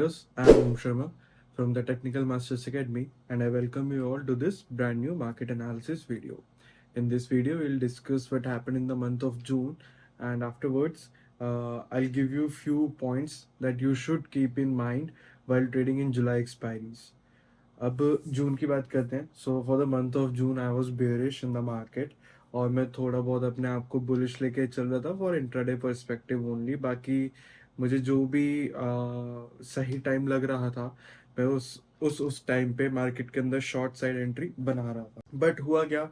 traders, I am Om Sharma from the Technical Masters Academy and I welcome you all to this brand new market analysis video. In this video, we'll discuss what happened in the month of June and afterwards I'll give you few points that you should keep in mind while trading in July expiries. अब जून की बात करते हैं. So for the month of June I was bearish in the market और मैं थोड़ा बहुत अपने आप को बुलिश लेके चल रहा था फॉर इंट्राडे पर्सपेक्टिव ओनली. बाकी मुझे जो भी सही टाइम लग रहा था मैं उस टाइम पे मार्केट के अंदर शॉर्ट साइड एंट्री बना रहा था. बट हुआ क्या,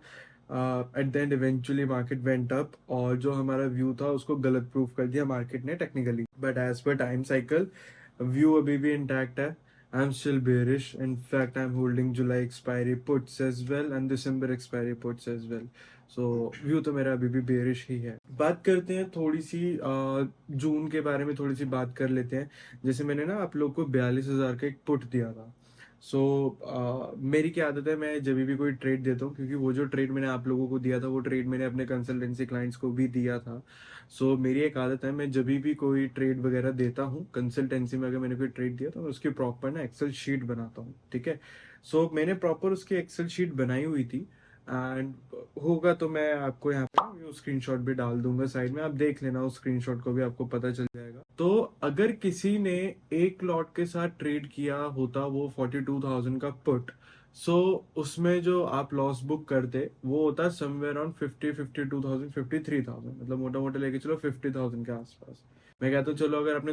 at the end eventually market went up और जो हमारा व्यू था उसको गलत प्रूव कर दिया मार्केट ने technically. But as per time cycle view अभी भी इंटैक्ट है. I'm still bearish. In fact, I'm holding July expiry puts as well and December expiry puts as well. So view तो मेरा अभी भी bearish ही है. बात करते हैं थोड़ी सी जून के बारे में, थोड़ी सी बात कर लेते हैं. जैसे मैंने ना आप लोग को 42,000 का एक पुट दिया था. सो मेरी क्या आदत है, मैं जब भी कोई ट्रेड देता हूँ, क्योंकि वो जो ट्रेड मैंने आप लोगों को दिया था वो ट्रेड मैंने अपने कंसल्टेंसी क्लाइंट्स को भी दिया था. सो मेरी एक आदत है, मैं जब भी कोई ट्रेड वगैरह देता हूँ कंसल्टेंसी में, अगर मैंने कोई ट्रेड दिया तो मैं उसकी प्रॉपर ना एक्सेल शीट बनाता हूँ. ठीक है. सो मैंने प्रॉपर उसकी एक्सेल शीट बनाई हुई थी एंड होगा तो मैं आपको यहाँ पे वो स्क्रीनशॉट भी डाल दूंगा साइड में, आप देख लेना. उस स्क्रीनशॉट को भी आपको पता चल जाएगा. तो अगर किसी ने एक लॉट के साथ ट्रेड किया होता वो 42,000 का पुट, सो उसमें जो आप लॉस बुक करते वो होता समवेयर अराउंड 52,000 53,000, मतलब मोटा मोटा लेके चलो 50,000 के आसपास. मैं कहता हूँ चलो अगर आपने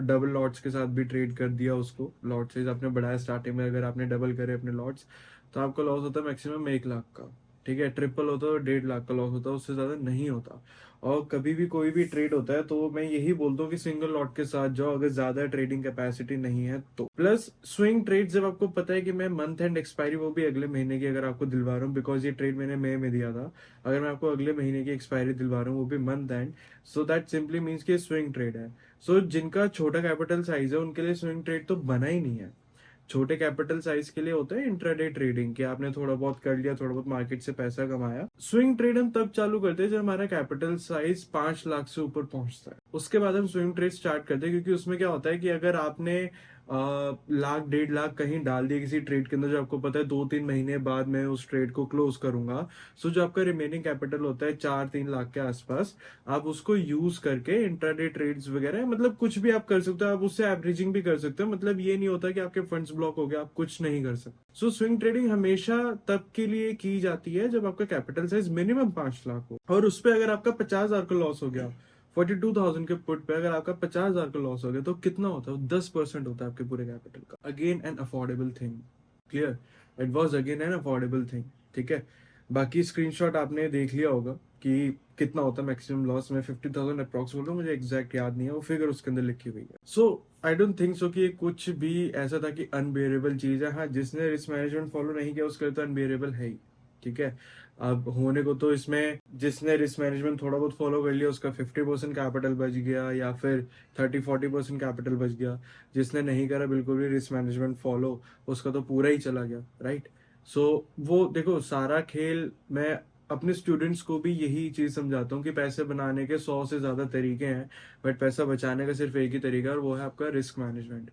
डबल लॉट्स के साथ भी ट्रेड कर दिया, उसको लॉट साइज आपने बढ़ाया स्टार्टिंग में, अगर आपने डबल करे अपने लॉट्स तो आपका लॉस होता है मैक्सिमम 1 लाख का. ठीक है. ट्रिपल होता है तो 1.5 लाख का लॉस होता है, उससे ज्यादा नहीं होता. और कभी भी कोई भी ट्रेड होता है तो मैं यही बोलता हूँ कि सिंगल लॉट के साथ जाओ अगर ज्यादा ट्रेडिंग कैपेसिटी नहीं है तो. प्लस स्विंग ट्रेड जब आपको पता है कि मैं मंथ एंड एक्सपायरी वो भी अगले महीने की अगर आपको दिलवा रहा हूँ, बिकॉज ये ट्रेड मैंने मई में दिया था, अगर मैं आपको अगले महीने की एक्सपायरी दिलवा रहा हूँ वो भी month and, so that simply means कि स्विंग ट्रेड है. सो जिनका छोटा कैपिटल साइज है उनके लिए स्विंग ट्रेड तो बना ही नहीं है. छोटे कैपिटल साइज के लिए होता है इंट्राडे ट्रेडिंग, कि आपने थोड़ा बहुत कर लिया, थोड़ा बहुत मार्केट से पैसा कमाया. स्विंग ट्रेड हम तब चालू करते हैं जब हमारा कैपिटल साइज 5 लाख से ऊपर पहुंचता है. उसके बाद हम स्विंग ट्रेड स्टार्ट करते हैं, क्योंकि उसमें क्या होता है कि अगर आपने लाख 1.5 लाख कहीं डाल दिए किसी ट्रेड के अंदर, जो आपको पता है 2-3 महीने बाद मैं उस ट्रेड को क्लोज करूंगा, सो जो आपका रिमेनिंग कैपिटल होता है 4-3 लाख के आसपास, आप उसको यूज करके इंट्राडे ट्रेड्स वगैरह, मतलब कुछ भी आप कर सकते हो. आप उससे एवरेजिंग भी कर सकते हो. मतलब ये नहीं होता कि आपके फंड्स ब्लॉक हो गए आप कुछ नहीं कर सकते. सो स्विंग ट्रेडिंग हमेशा तब के लिए की जाती है जब आपका कैपिटल साइज मिनिमम 5 लाख हो, और उस पर अगर आपका 50,000 का लॉस हो गया 42,000 के पुट पे, अगर आपका 50,000 का लॉस हो गया तो कितना होता है? 10% होता है आपके पूरे कैपिटल का. Again an affordable thing. Clear. It was again an affordable thing. ठीक है. बाकी स्क्रीनशॉट आपने देख लिया होगा कि कितना होता है मैक्सिमम लॉस. मैं 50,000 अप्रॉक्स बोल रहा हूँ, मुझे एग्जैक्ट याद नहीं है, वो फिगर उसके अंदर लिखी हुई है. So I don't think so कि ये कुछ भी ऐसा था कि अनबेरेबल चीज है. हाँ, जिसने रिस्क मैनेजमेंट फॉलो नहीं किया उसके लिए तो अनबेरेबल है ही. ठीक है. अब होने को तो इसमें जिसने रिस्क मैनेजमेंट थोड़ा बहुत फॉलो कर लिया उसका 50% कैपिटल बच गया, या फिर 30-40% कैपिटल बच गया. जिसने नहीं करा बिल्कुल भी रिस्क मैनेजमेंट फॉलो, उसका तो पूरा ही चला गया. राइट. सो वो देखो, सारा खेल मैं अपने स्टूडेंट्स को भी यही चीज समझाता हूँ कि पैसे बनाने के 100 से ज्यादा तरीके हैं, बट पैसा बचाने का सिर्फ एक ही तरीका है और वो है आपका रिस्क मैनेजमेंट.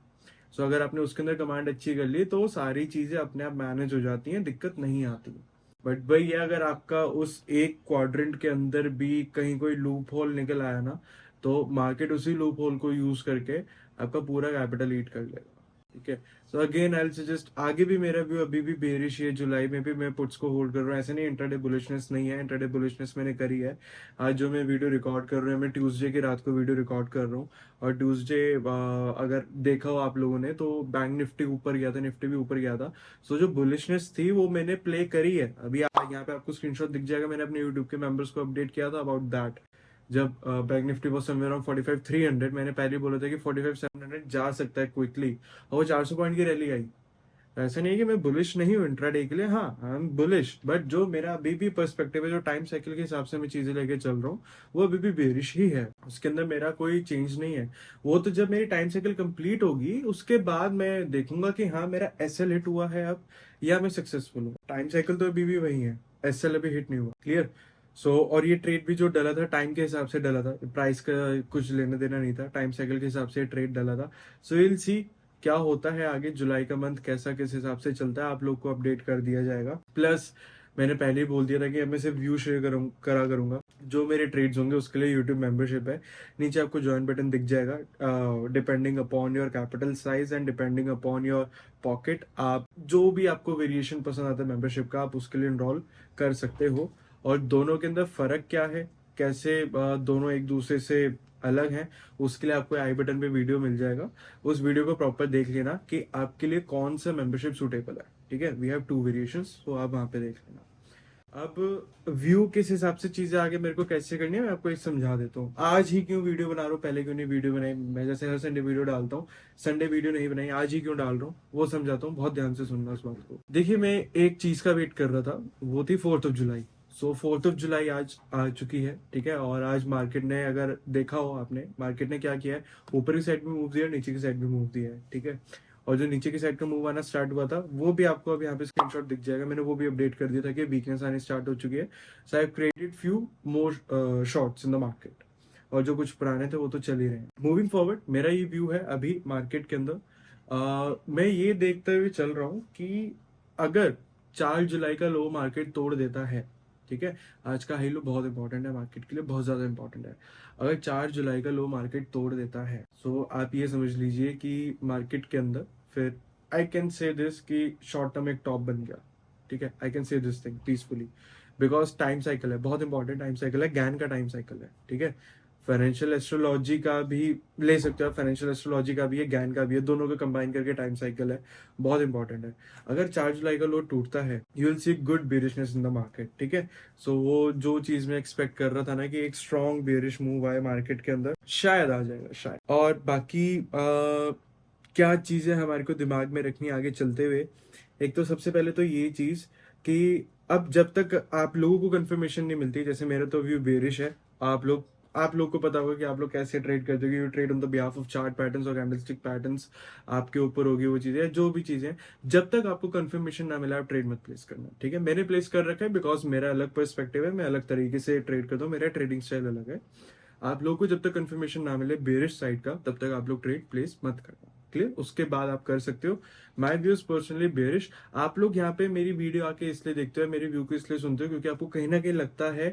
सो अगर आपने उसके अंदर कमांड अच्छी कर ली तो सारी चीजें अपने आप मैनेज हो जाती हैं, दिक्कत नहीं आती. बट भाई ये अगर आपका उस एक क्वाड्रेंट के अंदर भी कहीं कोई लूप होल निकल आया ना, तो मार्केट उसी लूप होल को यूज करके आपका पूरा कैपिटल ईट कर लेगा. ठीक है. सो अगेन आई सजेस्ट, आगे भी मेरा व्यू अभी भी बेरिश है. जुलाई में भी मैं पुट्स को होल्ड कर रहा हूँ. ऐसे नहीं इंट्राडे बुलिशनेस नहीं है, इंट्राडे बुलिशनेस मैंने करी है. आज जो मैं वीडियो रिकॉर्ड कर रहा हूँ, मैं ट्यूसडे की रात को वीडियो रिकॉर्ड कर रहा हूँ, और ट्यूसडे अगर देखा हो आप लोगों ने तो बैंक निफ्टी ऊपर गया था, निफ्टी भी ऊपर गया था. सो जो बुलिशनेस थी वो मैंने प्ले करी है. अभी यहाँ पे आपको स्क्रीनशॉट दिख जाएगा, मैंने अपने यूट्यूब के मेंबर्स को अपडेट किया था अबाउट दैट. जब बैंक निफ्टी वो समवेयर अराउंड 45,300, मैंने पहले बोला था कि 45,700 जा सकता है क्विकली, और वो 400 पॉइंट की रैली आई. ऐसा नहीं है कि मैं बुलिश नहीं हूँ इंट्राडे के लिए, हाँ आई एम बुलिश, बट जो मेरा अभी भी पर्सपेक्टिव है, जो टाइम साइकिल के हिसाब से मैं चीजें लेके चल रहा हूँ, वो अभी भी बेरिश ही है. उसके अंदर मेरा कोई चेंज नहीं है. वो तो जब मेरी टाइम साइकिल कंप्लीट होगी उसके बाद मैं देखूंगा कि हाँ मेरा एसएल हिट हुआ है अब, या मैं सक्सेसफुल हूँ. टाइम साइकिल तो अभी भी वही है, एसएल अभी हिट नहीं हुआ. क्लियर. सो और ये ट्रेड भी जो डला था टाइम के हिसाब से डला था, प्राइस का कुछ लेना देना नहीं था, टाइम साइकिल के हिसाब से ट्रेड डला था. सो विल सी क्या होता है आगे, जुलाई का मंथ कैसा किस हिसाब से चलता है, आप लोग को अपडेट कर दिया जाएगा। प्लस मैंने पहले ही बोल दिया था कि अब मैं सिर्फ व्यू शेयर करा करूंगा। जो मेरे ट्रेड्स होंगे उसके लिए यूट्यूब मेंबरशिप है, नीचे आपको ज्वाइन बटन दिख जाएगा। Depending upon your capital size and depending upon your pocket, आप जो भी आपको वेरिएशन पसंद आता है मेंबरशिप का, आप उसके लिए इनरोल कर सकते हो। और दोनों के अंदर फर्क क्या है, कैसे दोनों एक दूसरे से अलग हैं, उसके लिए आपको आई बटन पे वीडियो मिल जाएगा। उस वीडियो को प्रॉपर देख लेना कि आपके लिए कौन सा मेंबरशिप सूटेबल है। ठीक है, वी हैव 2 वेरिएशंस, तो आप वहां पे देख लेना। अब व्यू किस हिसाब से चीजें आगे मेरे को कैसे करनी है, मैं आपको एक समझा देता हूँ। आज ही क्यों वीडियो बना रहा हूँ, पहले क्यों नहीं वीडियो बनाई। मैं जैसे हर संडे वीडियो डालता हूँ, संडे वीडियो नहीं बनाई, आज ही क्यों डाल रहा हूँ वो समझाता हूँ। बहुत ध्यान से सुनना उस बात को। देखिए, मैं एक चीज का वेट कर रहा था, वो थी 4th of July. So 4th of July आज आ चुकी है। ठीक है, और आज मार्केट ने, अगर देखा हो आपने, मार्केट ने क्या किया है, ऊपर की साइड में मूव दिया, नीचे की साइड में मूव दिया है। ठीक है, और जो नीचे की साइड का मूव आना स्टार्ट हुआ था वो भी आपको अब यहाँ पे स्क्रीनशॉट दिख जाएगा। मैंने वो भी अपडेट कर दिया था कि वीकनेस आनी स्टार्ट हो चुकी है। So I have created few more shorts in the market, और जो कुछ पुराने थे वो तो चल ही रहे हैं। मूविंग फॉरवर्ड, मेरा ये व्यू है अभी मार्केट के अंदर। मैं ये देखते हुए चल रहा हूँ कि अगर 4 जुलाई का लो मार्केट तोड़ देता है, ठीक है, आज का हाई लो बहुत इंपॉर्टेंट है मार्केट के लिए, बहुत ज्यादा इंपॉर्टेंट है। अगर 4 जुलाई का लो मार्केट तोड़ देता है, सो आप ये समझ लीजिए कि मार्केट के अंदर फिर आई कैन से दिस कि शॉर्ट टर्म एक टॉप बन गया। ठीक है, I can say this thing peacefully, because time cycle है, बहुत इंपॉर्टेंट टाइम साइकिल है, गैन का टाइम साइकिल है। ठीक है, फाइनेंशियल एस्ट्रोलॉजी का भी ले सकते हो, फाइनेंशियल एस्ट्रोलॉजी का भी है, ज्ञान का भी है, दोनों को कंबाइन करके टाइम साइकिल है, बहुत इंपॉर्टेंट है। अगर 4 जुलाई का लो टूटता है, you will see good bearishness in the market. ठीक है, सो वो जो चीज मैं एक्सपेक्ट कर रहा था ना कि एक स्ट्रॉन्ग बेरिश मूव आए मार्केट के अंदर, शायद आ जाएगा, शायद। और बाकी क्या चीजें हमारे को दिमाग में रखनी आगे चलते हुए, एक तो सबसे पहले तो ये चीज कि अब जब तक आप लोगों को कंफर्मेशन नहीं मिलती, जैसे मेरा तो व्यू बेरिश है, आप लोग को पता होगा कि आप लोग कैसे ट्रेड करते हो, you trade on the behalf of chart patterns और कैंडलस्टिक पैटर्न्स, आपके ऊपर होगी वो चीजें, जो भी चीजें। जब तक आपको कंफर्मेशन ना मिला, आप ट्रेड मत प्लेस करना। ठीक है, मैंने प्लेस कर रखा है बिकॉज मेरा अलग पर्सपेक्टिव है, मैं अलग तरीके से ट्रेड करता हूँ, मेरा ट्रेडिंग स्टाइल अलग है। आप लोग को जब तक कंफर्मेशन ना मिले बेरिश साइड का, तब तक आप लोग ट्रेड प्लेस मत करना। क्लियर, उसके बाद आप कर सकते हो। My views personally bearish. आप लोग यहाँ पे मेरी वीडियो आके इसलिए देखते हो, मेरे व्यू को इसलिए सुनते हो क्योंकि आपको कहीं ना कहीं लगता है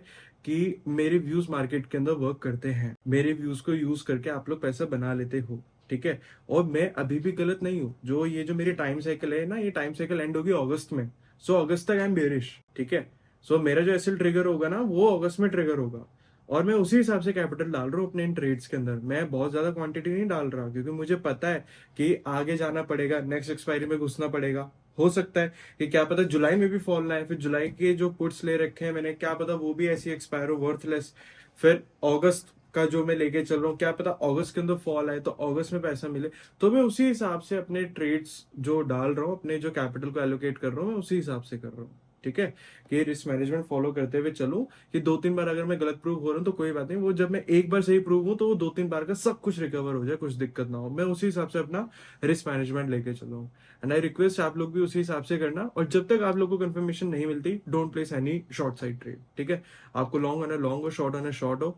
कि मेरे व्यूज मार्केट के अंदर वर्क करते हैं, मेरे व्यूज को यूज करके आप लोग पैसा बना लेते हो। ठीक है, और मैं अभी भी गलत नहीं हूँ। जो ये जो मेरी टाइम साइकिल है ना, ये टाइम साइकिल एंड होगी अगस्त में। सो अगस्त तक आई एम बेरिश। ठीक है, सो मेरा जो एसएल ट्रिगर होगा ना, वो अगस्त में ट्रिगर होगा, और मैं उसी हिसाब से कैपिटल डाल रहा हूँ अपने इन ट्रेड्स के अंदर। मैं बहुत ज्यादा क्वांटिटी नहीं डाल रहा, क्योंकि मुझे पता है कि आगे जाना पड़ेगा, नेक्स्ट एक्सपायरी में घुसना पड़ेगा। हो सकता है कि क्या पता जुलाई में भी फॉल ना है, फिर जुलाई के जो पुट्स ले रखे हैं मैंने, क्या पता वो भी ऐसी एक्सपायर हो वर्थलेस। फिर अगस्त का जो मैं लेके चल रहा हूँ, क्या पता अगस्त के अंदर फॉल आए तो अगस्त में पैसा मिले। तो मैं उसी हिसाब से अपने ट्रेड्स जो डाल रहा हूँ, अपने जो कैपिटल को एलोकेट कर रहा हूँ, मैं उसी हिसाब से कर रहा हूँ। ठीक है, कि रिस्क मैनेजमेंट फॉलो करते हुए चलूं, कि 2-3 बार अगर मैं गलत प्रूव हो रहा हूं तो कोई बात नहीं, वो जब मैं एक बार सही प्रूव हूं तो वो 2-3 बार का सब कुछ रिकवर हो जाए, कुछ दिक्कत ना हो। मैं उसी हिसाब से अपना रिस्क मैनेजमेंट लेके चलूं, एंड आई रिक्वेस्ट आप लोग भी उसी हिसाब से करना। और जब तक आप लोग को कंफर्मेशन नहीं मिलती, don't place any short side trade. ठीक है, आपको लॉन्ग आना लॉन्ग हो, शॉर्ट आना शॉर्ट हो,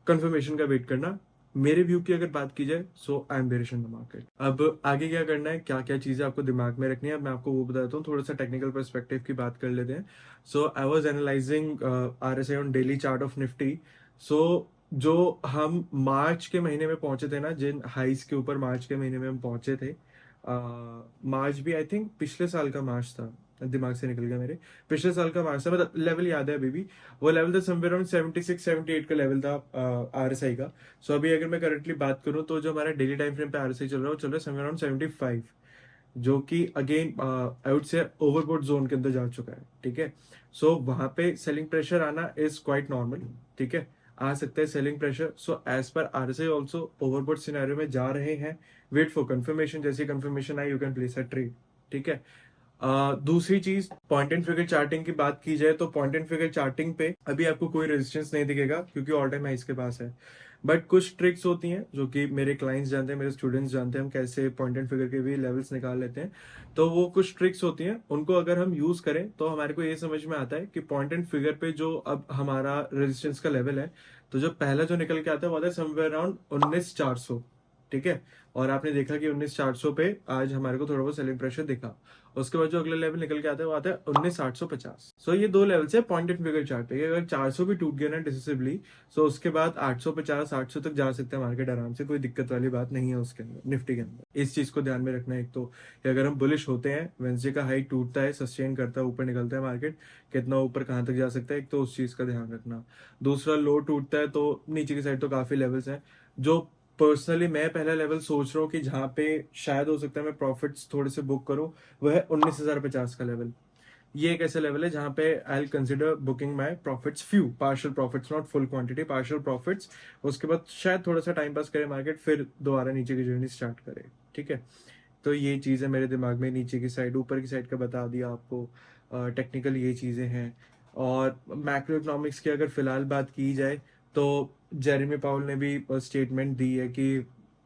कंफर्मेशन का वेट करना। मेरे व्यू की अगर बात की जाए, so I am bearish in the market. अब आगे क्या करना है, क्या क्या चीजें आपको दिमाग में रखनी है, मैं आपको वो बताता हूँ। थोड़ा सा टेक्निकल पर्सपेक्टिव की बात कर लेते हैं। So I was analysing RSI on daily chart of Nifty. सो जो हम मार्च के महीने में पहुंचे थे ना, जिन हाइस के ऊपर मार्च के महीने में हम पहुंचे थे, मार्च भी आई थिंक पिछले साल का मार्च था, दिमाग से निकल गया मेरे, पिछले साल का मार्च था, मतलब लेवल याद है अभी भी। वो लेवल था समवेयर अराउंड 76-78 का लेवल था आरएसआई का। सो अभी अगर मैं करंटली बात करूं तो जो हमारा डेली टाइम फ्रेम पे आरएसआई चल रहा है, वो चल रहा है समवेयर अराउंड 75, जो कि again I would say overbought zone के अंदर जा चुका है। ठीक है, सो वहां पे सेलिंग प्रेशर आना इज क्वाइट नॉर्मल। ठीक है, आ सकता है selling pressure. So as per RSI also overbought scenario में जा रहे हैं। वेट फॉर कंफर्मेशन, जैसी कंफर्मेशन आई you can place a trade. ठीक है, दूसरी चीज, पॉइंट एंड फिगर चार्टिंग की बात की जाए तो पॉइंट एंड फिगर चार्टिंग पे अभी आपको कोई रेजिस्टेंस नहीं दिखेगा, क्योंकि ऑल टाइम हाइस के पास है। बट कुछ ट्रिक्स होती हैं जो कि मेरे क्लाइंट्स जानते हैं, मेरे स्टूडेंट्स जानते हैं, हम कैसे पॉइंट एंड फिगर के भी लेवल्स निकाल लेते हैं। तो वो कुछ ट्रिक्स होती हैं, उनको अगर हम यूज करें तो हमारे को ये समझ में आता है कि पॉइंट एंड फिगर पे जो अब हमारा रेजिस्टेंस का लेवल है, तो जो पहला जो निकल के आता है वो आता है समवेयर अराउंड 19,400। ठीक है। और आपने देखा कि 19,400 पे आज हमारे को थोड़ा बहुत सेलिंग प्रेशर दिखा। उसके बाद जो अगला लेवल निकल के आता है वो आता है 19,850। सो ये दो लेवल से पॉइंट एंड फिगर चार्ट पे अगर 400 भी टूट गया ना डिसिसिवली, सो उसके बाद 850 800 तक जा सकते हैं मार्केट आराम से, कोई दिक्कत वाली बात नहीं है उसके अंदर, निफ्टी के अंदर। इस चीज को ध्यान में रखना है एक तो, कि अगर हम बुलिश होते हैं, वेंसडे का हाई टूटता है, सस्टेन करता है, ऊपर निकलता है मार्केट, कितना ऊपर कहाँ तक जा सकता है, एक तो उस चीज का ध्यान रखना। दूसरा, लो टूटता है तो नीचे की साइड तो काफी लेवल्स हैं। जो पर्सनली मैं पहला लेवल सोच रहा हूँ कि जहाँ पे शायद हो सकता है मैं प्रॉफिट्स थोड़े से बुक करूँ, वह है 19,050 का लेवल। ये एक ऐसा लेवल है जहाँ पे I will consider booking my profits, few partial profits, not full quantity, partial profits. उसके बाद शायद थोड़ा सा टाइम पास करे मार्केट, फिर दोबारा नीचे की जर्नी स्टार्ट करे। ठीक है, तो ये चीज़ है मेरे दिमाग में, नीचे की साइड ऊपर की साइड का बता दिया आपको। टेक्निकल ये चीज़ें हैं। और मैक्रो इकोनॉमिक्स की अगर फिलहाल बात की जाए तो जेरेमी पाउल ने भी स्टेटमेंट दी है कि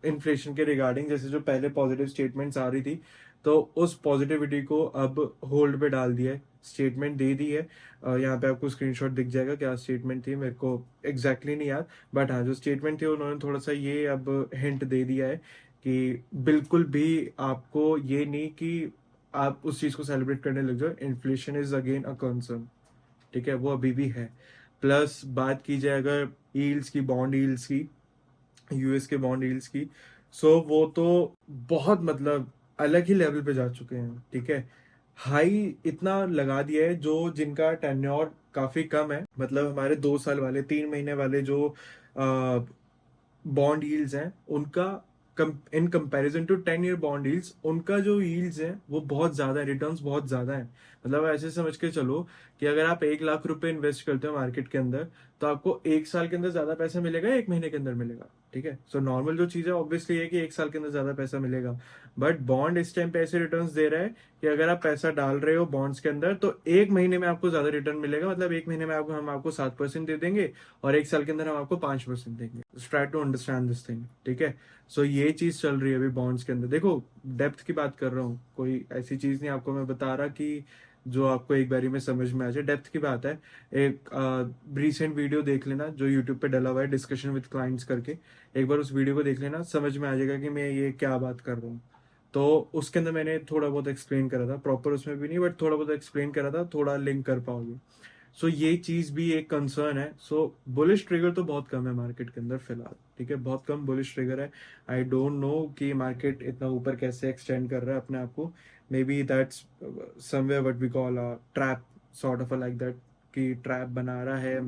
इन्फ्लेशन के रिगार्डिंग, जैसे जो पहले पॉजिटिव स्टेटमेंट्स आ रही थी, तो उस पॉजिटिविटी को अब होल्ड पे डाल दिया है, स्टेटमेंट दे दी है। यहाँ पे आपको स्क्रीनशॉट दिख जाएगा क्या स्टेटमेंट थी, मेरे को एग्जैक्टली नहीं याद, बट हाँ जो स्टेटमेंट थी उन्होंने थोड़ा सा ये अब हिंट दे दिया है कि बिल्कुल भी आपको ये नहीं कि आप उस चीज को सेलिब्रेट करने लग जाओ, inflation is again a concern. ठीक है, वो अभी भी है। प्लस बात की जाए अगर यील्ड्स की, बॉन्ड यील्ड्स की, यूएस के बॉन्ड यील्ड्स की, सो वो तो बहुत मतलब अलग ही लेवल पे जा चुके हैं। ठीक है, हाई इतना लगा दिया है जो जिनका टेन्योर काफी कम है, मतलब हमारे 2 साल वाले, 3 महीने वाले जो बॉन्ड यील्ड्स हैं उनका, in comparison to 10 year bond yields, उनका जो यील्ड्स हैं वो बहुत ज्यादा है, रिटर्न्स बहुत ज्यादा है। मतलब ऐसे समझ के चलो कि अगर आप 1 लाख रुपए इन्वेस्ट करते हो मार्केट के अंदर, तो आपको 1 साल के अंदर ज्यादा पैसा मिलेगा, 1 महीने के अंदर मिलेगा। ठीक है, सो नॉर्मल जो चीज है ऑब्वियसली है कि 1 साल के अंदर ज्यादा पैसा मिलेगा, बट बॉन्ड इस टाइम पे ऐसे रिटर्न्स दे रहा है कि अगर आप पैसा डाल रहे हो बॉन्ड्स के अंदर तो 1 महीने में आपको ज्यादा रिटर्न मिलेगा। मतलब 1 महीने में हम आपको 7% दे देंगे और 1 साल के अंदर हम आपको 5% देंगे। Try to understand this thing. ठीक है, सो ये चीज चल रही है अभी बॉन्ड्स के अंदर। देखो, डेप्थ की बात कर रहा हूँ, कोई ऐसी चीज नहीं आपको मैं बता रहा कि जो आपको एक बारी में समझ में आ जाए, डेप्थ की बात है। एक रिसेंट वीडियो देख लेना जो यूट्यूब पे डला हुआ है, डिस्कशन विद क्लाइंट्स करके, एक बार उस वीडियो को देख लेना, समझ में आ जाएगा कि मैं ये क्या बात कर रहा हूँ। तो उसके अंदर मैंने थोड़ा बहुत एक्सप्लेन करा था, प्रॉपर उसमें भी नहीं बट थोड़ा बहुत एक्सप्लेन करा था, थोड़ा लिंक कर पाओगे। सो ये चीज भी एक कंसर्न है। सो बुलिश ट्रिगर तो बहुत कम है मार्केट के अंदर फिलहाल। ठीक है, बहुत कम बुलिश ट्रिगर है। आई डोंट नो कि मार्केट इतना ऊपर कैसे एक्सटेंड कर रहा है अपने आप को। Maybe that's somewhere what we call a trap, sort of like that, कि ट्रैप बना रहा है,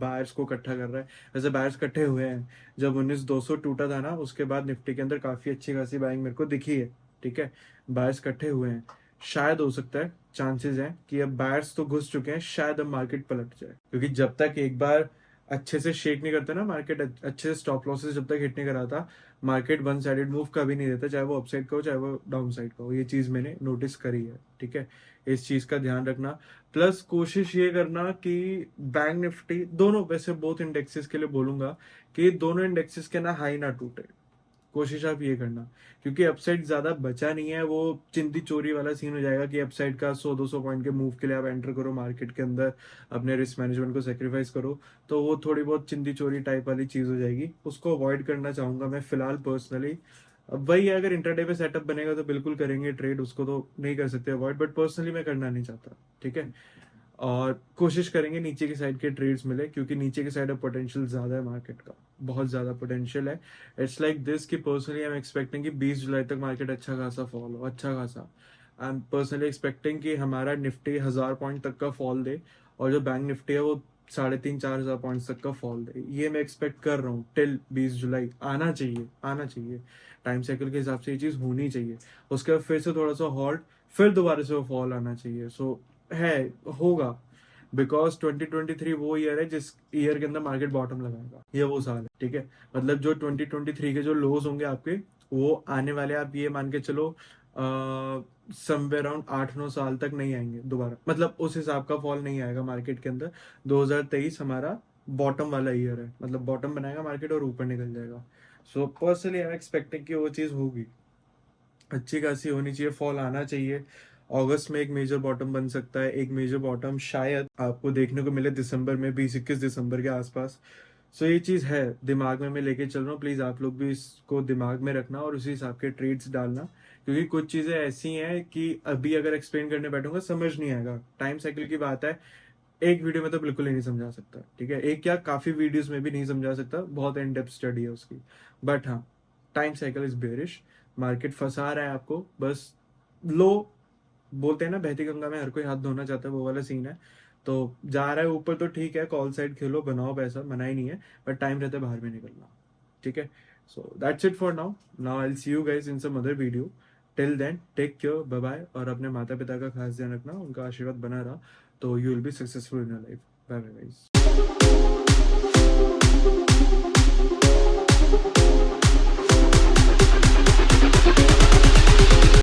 बायर्स को इकट्ठा कर रहा है। वैसे बायर्स इकट्ठे हुए हैं, जब 19,200 टूटा था ना उसके बाद निफ्टी के अंदर काफी अच्छी खासी बाइंग मेरे को दिखी है। ठीक है, बायर्स इकट्ठे हुए हैं, शायद हो सकता है, चांसेस हैं कि अब बायर्स तो घुस चुके हैं, शायद अब मार्केट पलट जाए, क्योंकि जब तक एक बार अच्छे से शेक नहीं करता ना मार्केट, अच्छे से स्टॉप लॉसेस जब तक हिट नहीं कराता, मार्केट वन साइडेड मूव कभी नहीं देता, चाहे वो अपसाइड का हो चाहे वो डाउन साइड का हो। ये चीज मैंने नोटिस करी है। ठीक है, इस चीज का ध्यान रखना। प्लस कोशिश ये करना कि बैंक निफ्टी दोनों, वैसे बोथ इंडेक्सेस के लिए बोलूंगा कि दोनों इंडेक्सेस के ना हाई ना टूटे, कोशिश आप ये करना, क्योंकि अपसाइड ज्यादा बचा नहीं है। वो चिंदी चोरी वाला सीन हो जाएगा कि अपसाइड का 100-200 पॉइंट के मूव के लिए आप एंटर करो मार्केट के अंदर, अपने रिस्क मैनेजमेंट को सेक्रीफाइस करो, तो वो थोड़ी बहुत चिंदी चोरी टाइप वाली चीज हो जाएगी। उसको अवॉइड करना चाहूंगा मैं फिलहाल पर्सनली। अब वही है, अगर इंटरडे पे सेटअप बनेगा तो बिल्कुल करेंगे ट्रेड, उसको तो नहीं कर सकते अवॉइड, बट पर्सनली मैं करना नहीं चाहता। ठीक है, और कोशिश करेंगे नीचे की साइड के ट्रेड्स मिले, क्योंकि नीचे की साइड अब पोटेंशियल ज्यादा है मार्केट का, बहुत ज्यादा पोटेंशियल है। इट्स लाइक दिस कि पर्सनली आई एम एक्सपेक्टिंग कि 20 जुलाई तक मार्केट अच्छा खासा फॉल हो, अच्छा खासा। आई एम पर्सनली एक्सपेक्टिंग कि हमारा निफ्टी 1,000 पॉइंट तक का फॉल दे, और जो बैंक निफ्टी है वो 3,500-4,000 पॉइंट तक का फॉल दे। ये मैं एक्सपेक्ट कर रहा हूँ टिल 20 जुलाई, आना चाहिए, आना चाहिए। टाइम साइकिल के हिसाब से ये चीज होनी चाहिए। उसके बाद फिर से थोड़ा सा हॉल्ट, फिर दोबारा से वो फॉल आना चाहिए। सो है, होगा, बिकॉज 2023 वो ईयर है जिस ईयर के अंदर मार्केट बॉटम लगाएगा, ये वो साल है। ठीक है, मतलब जो 2023 के जो लोज होंगे आपके, वो आने वाले, आप ये मान के चलो समवेयर अराउंड 8-9 साल तक नहीं आएंगे दोबारा, मतलब उस हिसाब का फॉल नहीं आएगा मार्केट के अंदर। 2023 हमारा बॉटम वाला ईयर है, मतलब बॉटम बनाएगा मार्केट और ऊपर निकल जाएगा। So personally I am expecting कि वो चीज होगी, अच्छी खासी होनी चाहिए, फॉल आना चाहिए। अगस्त में एक मेजर बॉटम बन सकता है, एक मेजर बॉटम शायद आपको देखने को मिले दिसंबर में, 20-21 दिसंबर के आसपास। सो ये चीज़ है, दिमाग में मैं लेके चल रहा हूँ, प्लीज़ आप लोग भी इसको दिमाग में रखना और उसी हिसाब के ट्रेड्स डालना, क्योंकि कुछ चीज़ें ऐसी हैं कि अभी अगर एक्सप्लेन करने बैठूंगा समझ नहीं आएगा। टाइम साइकिल की बात है, एक वीडियो में तो बिल्कुल ही नहीं समझा सकता, ठीक है, एक क्या काफ़ी वीडियोस में भी नहीं समझा सकता, बहुत इन डेप्थ स्टडी है उसकी। बट हाँ, time cycle is bearish, market फंसा रहा है आपको, बस लो, बोलते हैं ना बहती गंगा में हर कोई हाथ धोना चाहता है, वो वाला सीन है। तो जा रहा है ऊपर तो ठीक है, कॉल साइड खेलो, बनाओ पैसा, मना ही नहीं है, बट टाइम रहता है बाहर में निकलना, ठीक है। So that's it for now, now I will see you guys in some other video. Till then take care, bye bye, और अपने माता पिता का खास ध्यान रखना, उनका आशीर्वाद बना रहा तो you will be successful in your life. Bye bye guys.